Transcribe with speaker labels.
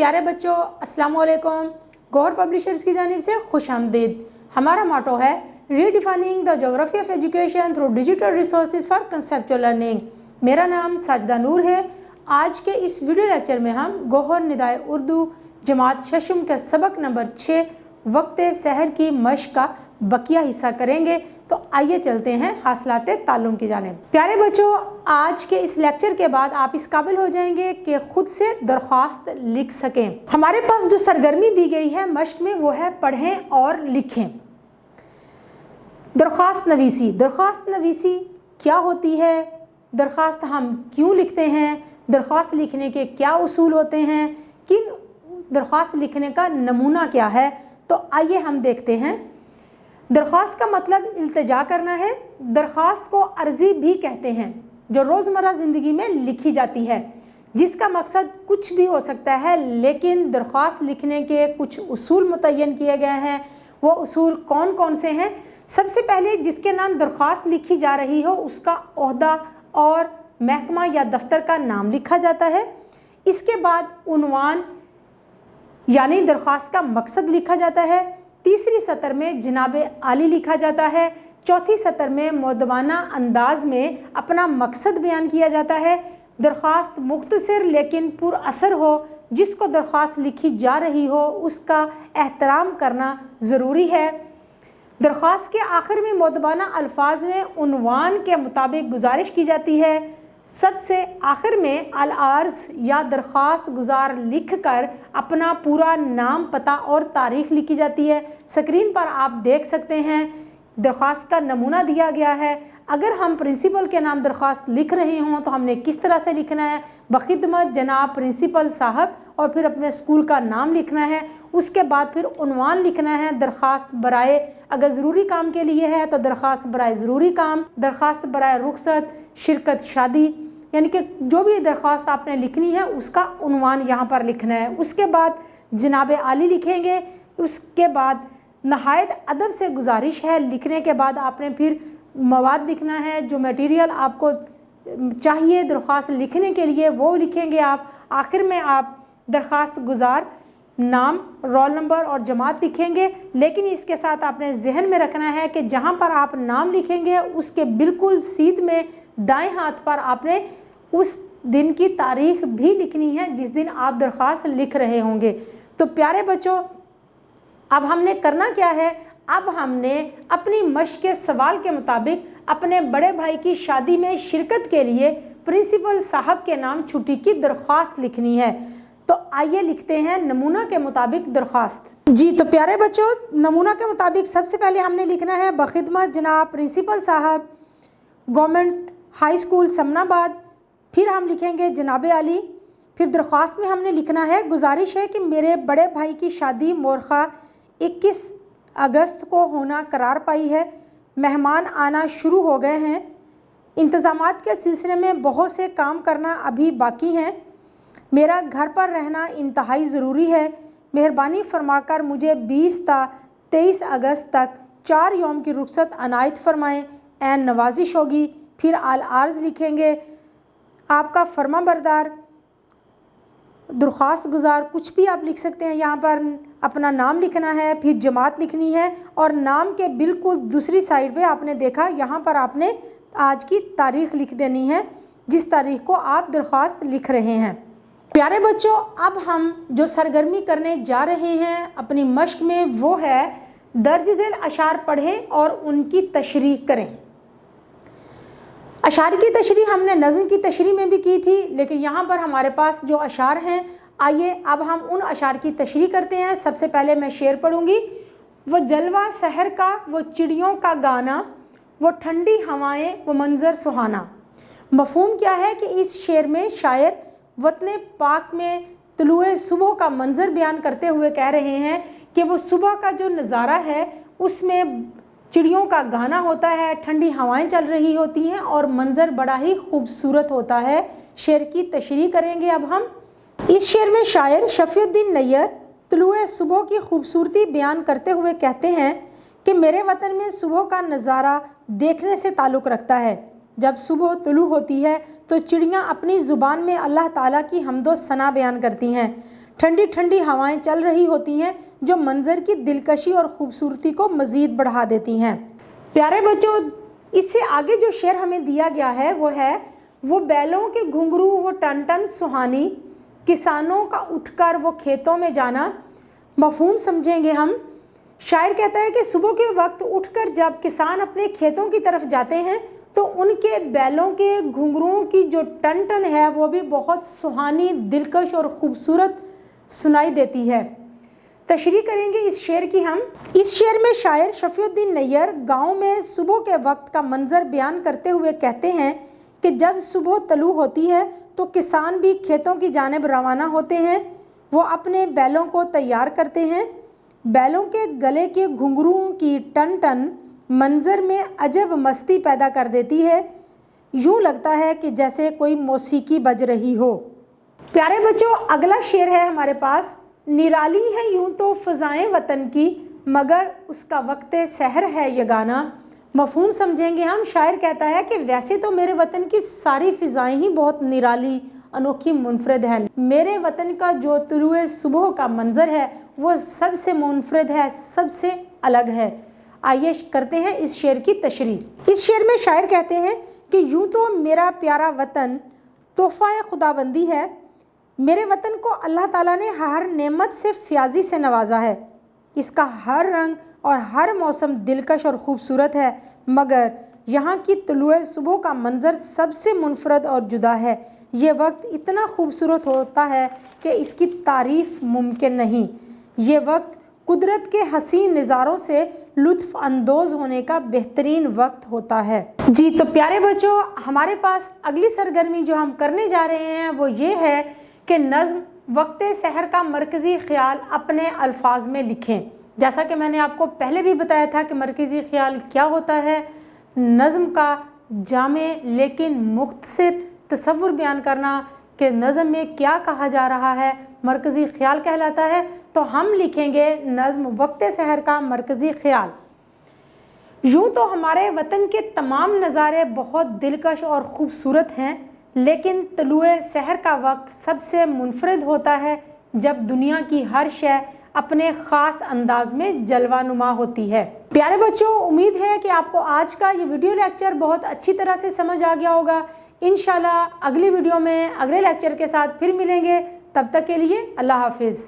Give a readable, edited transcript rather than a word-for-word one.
Speaker 1: प्यारे बच्चों, अस्सलाम वालेकुम। गौहर पब्लिशर्स की जानिब से खुश आमदीद। हमारा मोटो है redefining the geography of education through digital resources for conceptual learning. मेरा नाम साजिदा नूर है। आज के इस वीडियो लेक्चर में हम गौहर निदाए उर्दू जमात शशम के सबक नंबर 6 वक्त सहर की मश्क का बकिया हिस्सा करेंगे। तो आइए चलते हैं हासिलाते ताल्लुम की जानिब। प्यारे बच्चों, आज के इस लेक्चर के बाद आप इस काबिल हो जाएंगे कि खुद से दरख्वास्त लिख सकें। हमारे पास जो सरगर्मी दी गई है मश्क में वो है पढ़ें और लिखें। दरख्वास्त नवीसी। दरख्वास्त नवीसी क्या होती है, दरख्वास्त हम क्यों लिखते हैं, दरख्वास्त लिखने के क्या उसूल होते हैं, किन दरख्वास्त लिखने का नमूना क्या है, तो आइए हम देखते हैं। दरख्वास्त का मतलब इल्तिजा करना है। दरख्वास्त को अर्जी भी कहते हैं, जो रोज़मर्रा ज़िंदगी में लिखी जाती है, जिसका मकसद कुछ भी हो सकता है, लेकिन दरख्वास्त लिखने के कुछ उसूल मुतय्यन किए गए हैं। वो उसूल कौन कौन से हैं? सबसे पहले जिसके नाम दरख्वास्त लिखी जा रही हो उसका ओहदा और महकमा या दफ्तर का नाम लिखा जाता है। इसके बाद उन्वान यानी दरख्वास्त का मकसद लिखा जाता है। तीसरी सतर में जनाब आली लिखा जाता है। चौथी सतर में मुअद्दबाना अंदाज में अपना मकसद बयान किया जाता है। दरख्वास्त मुख्तसर लेकिन पुरअसर हो, जिसको दरख्वास्त लिखी जा रही हो उसका एहतराम करना ज़रूरी है। दरख्वास्त के आखिर में मुअद्दबाना अल्फाज में उन्वान के मुताबिक गुजारिश की जाती है। सबसे आखिर में अल अर्ज़ या दरख्वास्त गुजार लिख कर अपना पूरा नाम, पता और तारीख़ लिखी जाती है। स्क्रीन पर आप देख सकते हैं दरख्वास्त का नमूना दिया गया है। अगर हम प्रिंसिपल के नाम दरख्वास्त लिख रहे हों तो हमने किस तरह से लिखना है? बखिदमत जनाब प्रिंसिपल साहब, और फिर अपने स्कूल का नाम लिखना है। उसके बाद फिर उन्वान लिखना है। दरख्वास्त बराए, अगर ज़रूरी काम के लिए है तो दरख्वास्त बराए ज़रूरी काम, दरख्वास्त बराए रुखसत, शिरकत, शादी, यानी कि जो भी दरख्वास्त आपने लिखनी है उसका उन्वान यहाँ पर लिखना है। उसके बाद जनाब आली लिखेंगे। उसके बाद नहायत अदब से गुजारिश है। लिखने के बाद आपने फिर मवाद लिखना है, जो मटेरियल आपको चाहिए दरख्वास्त लिखने के लिए वो लिखेंगे आप। आखिर में आप दरख्वास्त गुजार नाम, रोल नंबर और जमात लिखेंगे। लेकिन इसके साथ आपने जहन में रखना है कि जहाँ पर आप नाम लिखेंगे उसके बिल्कुल सीध में दाएं हाथ पर आपने उस दिन की तारीख भी लिखनी है जिस दिन आप दरख्वास्त लिख रहे होंगे। तो प्यारे बच्चों, अब हमने करना क्या है? अब हमने अपनी मश्क के सवाल के मुताबिक अपने बड़े भाई की शादी में शिरकत के लिए प्रिंसिपल साहब के नाम छुट्टी की दरख्वास्त लिखनी है। तो आइए लिखते हैं नमूना के मुताबिक दरख्वास्त। जी तो प्यारे बच्चों, नमूना के मुताबिक सबसे पहले हमने लिखना है बखिदमत जनाब प्रिंसिपल साहब, गवर्नमेंट हाई स्कूल समनाबाद। फिर हम लिखेंगे जनाब आली। फिर दरख्वास्त में हमने लिखना है गुजारिश है कि मेरे बड़े भाई की शादी मोरखा 21 अगस्त को होना करार पाई है। मेहमान आना शुरू हो गए हैं। इंतज़ामात के सिलसिले में बहुत से काम करना अभी बाकी हैं। मेरा घर पर रहना इंतहाई ज़रूरी है। मेहरबानी फरमाकर मुझे 20 ता 23 अगस्त तक 4 यौम की रुखसत अनायत फरमाएँ, ऐन नवाजिश होगी। फिर अल अर्ज़ लिखेंगे, आपका फरमा बरदार दरख्वास्त गुजार, कुछ भी आप लिख सकते हैं। यहाँ पर अपना नाम लिखना है, फिर जमात लिखनी है और नाम के बिल्कुल दूसरी साइड पे आपने देखा यहाँ पर आपने आज की तारीख़ लिख देनी है जिस तारीख़ को आप दरख्वास्त लिख रहे हैं। प्यारे बच्चों, अब हम जो सरगर्मी करने जा रहे हैं अपनी मश्क में वो है दर्ज झेल अशार पढ़ें और उनकी तशरीह करें। अशार की तशरीह हमने नज़्म की तशरीह में भी की थी, लेकिन यहाँ पर हमारे पास जो अशार हैं, आइए अब हम उन अशार की तशरीह करते हैं। सबसे पहले मैं शेर पढ़ूँगी। वो जलवा सहर का, वो चिड़ियों का गाना, वो ठंडी हवाएं, वो मंज़र सुहाना। मफ़हूम क्या है कि इस शेर में शायर वतन पाक में तुलुए सुबह का मंज़र बयान करते हुए कह रहे हैं कि वो सुबह का जो नज़ारा है उसमें चिड़ियों का गाना होता है, ठंडी हवाएं चल रही होती हैं और मंज़र बड़ा ही खूबसूरत होता है। शेर की तशरीह करेंगे अब हम। इस शेर में शायर शफीउद्दीन नैयर तुलुए सुबह की खूबसूरती बयान करते हुए कहते हैं कि मेरे वतन में सुबह का नज़ारा देखने से ताल्लुक़ रखता है। जब सुबह तुलू होती है तो चिड़ियाँ अपनी ज़ुबान में अल्लाह ताला की हम्दो सना बयान करती हैं। ठंडी ठंडी हवाएं चल रही होती हैं जो मंजर की दिलकशी और खूबसूरती को मज़ीद बढ़ा देती हैं। प्यारे बच्चों, इससे आगे जो शेर हमें दिया गया है वो बैलों के घुंघरू वो टन टन सुहानी, किसानों का उठकर वो खेतों में जाना। मफहूम समझेंगे हम। शायर कहता है कि सुबह के वक्त उठकर जब किसान अपने खेतों की तरफ जाते हैं तो उनके बैलों के घुंघरुओं की जो टन टन है वो भी बहुत सुहानी, दिलकश और ख़ूबसूरत सुनाई देती है। तशरीह करेंगे इस शेर की हम। इस शेर में शायर शफीउद्दीन नैयर गांव में सुबह के वक्त का मंजर बयान करते हुए कहते हैं कि जब सुबह तलू होती है तो किसान भी खेतों की जानिब रवाना होते हैं। वो अपने बैलों को तैयार करते हैं। बैलों के गले के घुंघरुओं की टन टन मंजर में अजब मस्ती पैदा कर देती है। यूँ लगता है कि जैसे कोई मौसीकी बज रही हो। प्यारे बच्चों, अगला शेर है हमारे पास। निराली है यूँ तो फ़ज़ाएँ वतन की, मगर उसका वक्त सहर है यगाना। मफहूम समझेंगे हम। शायर कहता है कि वैसे तो मेरे वतन की सारी फ़िज़ाएँ ही बहुत निराली, अनोखी, मुनफरद है। मेरे वतन का जो तुलुए सुबह का मंज़र है वो सबसे मुनफरद है, सबसे अलग है। आइए करते हैं इस शेर की तशरीह। इस शेर में शायर कहते हैं कि यूँ तो मेरा प्यारा वतन तोहफ़ा खुदाबंदी है। मेरे वतन को अल्लाह ताला ने हर नेमत से फ्याजी से नवाजा है। इसका हर रंग और हर मौसम दिलकश और ख़ूबसूरत है, मगर यहाँ की तुलुए सुबह का मंज़र सबसे मुनफरद और जुदा है। ये वक्त इतना खूबसूरत होता है कि इसकी तारीफ़ मुमकिन नहीं। ये वक्त कुदरत के हसीन नज़ारों से लुत्फ़ अंदोज़ होने का बेहतरीन वक्त होता है। जी तो प्यारे बच्चों, हमारे पास अगली सरगर्मी जो हम करने जा रहे हैं वो ये है कि नज़्म वक्त सहर का मरकज़ी ख़्याल अपने अल्फाज में लिखें। जैसा कि मैंने आपको पहले भी बताया था कि मरकज़ी ख़्याल क्या होता है। नज़्म का जामे लेकिन मुख्तसर तसव्वुर बयान करना कि नज़्म में क्या कहा जा रहा है, मरकज़ी ख़्याल कहलाता है। तो हम लिखेंगे नज़्म वक्त सहर का मरकज़ी ख़्याल। यूँ तो हमारे वतन के तमाम नज़ारे बहुत दिलकश और ख़ूबसूरत हैं, लेकिन तलुए सहर का वक्त सबसे मुनफरद होता है जब दुनिया की हर शय अपने ख़ास अंदाज में जलवानुमा होती है। प्यारे बच्चों, उम्मीद है कि आपको आज का ये वीडियो लेक्चर बहुत अच्छी तरह से समझ आ गया होगा। इंशाल्लाह अगली वीडियो में अगले लेक्चर के साथ फिर मिलेंगे। तब तक के लिए अल्लाह हाफिज़।